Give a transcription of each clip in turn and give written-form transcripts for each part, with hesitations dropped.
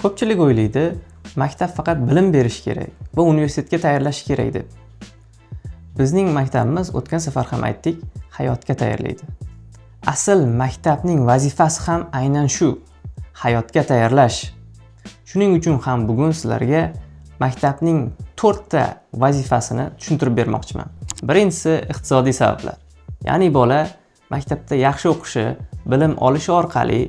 Ko'pchilik o'ylaydi, maktab faqat bilim berish kerak va universitetga tayyorlash kerak deb. Bizning maktabimiz o'tgan safar ham aytdik, hayotga tayyorlaydi. Asl maktabning vazifasi ham aynan shu, hayotga tayyorlash. Shuning uchun ham bugun sizlarga maktabning 4 ta vazifasini tushuntirib bermoqchiman. Birinchisi iqtisodiy sabablar. Ya'ni bola maktabda yaxshi o'qishi, bilim olishi orqali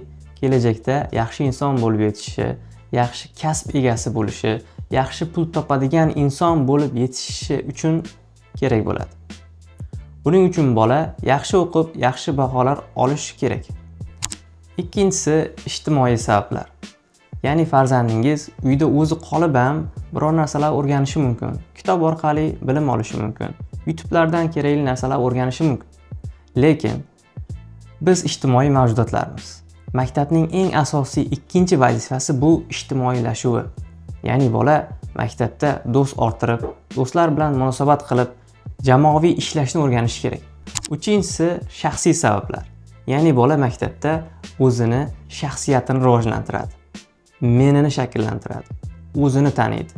kelajakda yaxshi inson bo'lib yetishi, yaxshi kasb egasi bo'lishi, yaxshi pul topadigan inson bo'lib yetishishi uchun kerak bo'ladi. Buning uchun bola yaxshi o'qib, yaxshi baholar olishi kerak. Ikkinchisi ijtimoiy sabablar. Ya'ni farzandingiz uyda o'zi qolib ham biror narsalar o'rganishi mumkin. Kitob orqali bilim olishi mumkin. YouTube'lardan kerakli narsalar o'rganishi mumkin. Lekin biz ijtimoiy mavjudotlarmiz. Maktabning eng asosiy ikkinchi vazifasi bu ijtimoiylashuvi. Ya'ni bola maktabda do'st orttirib, do'stlar bilan munosabat qilib, jamoaviy ishlashni o'rganishi kerak. Uchinchisi shaxsiy sabablar. Ya'ni bola maktabda o'zini shaxsiyatini rivojlantiradi. Menini shakllantiradi. O'zini taniydi.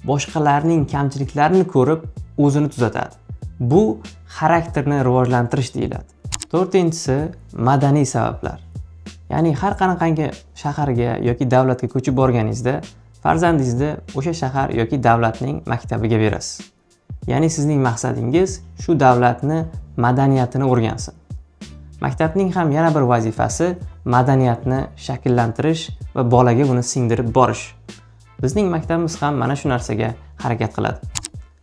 Boshqalarning kamchiliklarini ko'rib, o'zini tuzatadi. Bu xarakterni rivojlantirish deyiladi. To'rtinchisi madaniy sabablar. Ya'ni har qanaqangi shaharga yoki davlatga ko'chib borganingizda farzandingizni o'sha shahar yoki davlatning maktabiga berasiz. Ya'ni sizning maqsadingiz shu davlatni madaniyatini o'rgansin. Maktabning ham yana bir vazifasi madaniyatni shakllantirish va bolaga buni singdirib borish. Bizning maktabimiz ham mana shu narsaga harakat qiladi.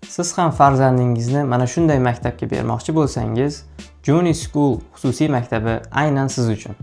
Siz ham farzandingizni mana shunday maktabga bermoqchi bo'lsangiz, Johnny School xususiy maktabi aynan siz uchun.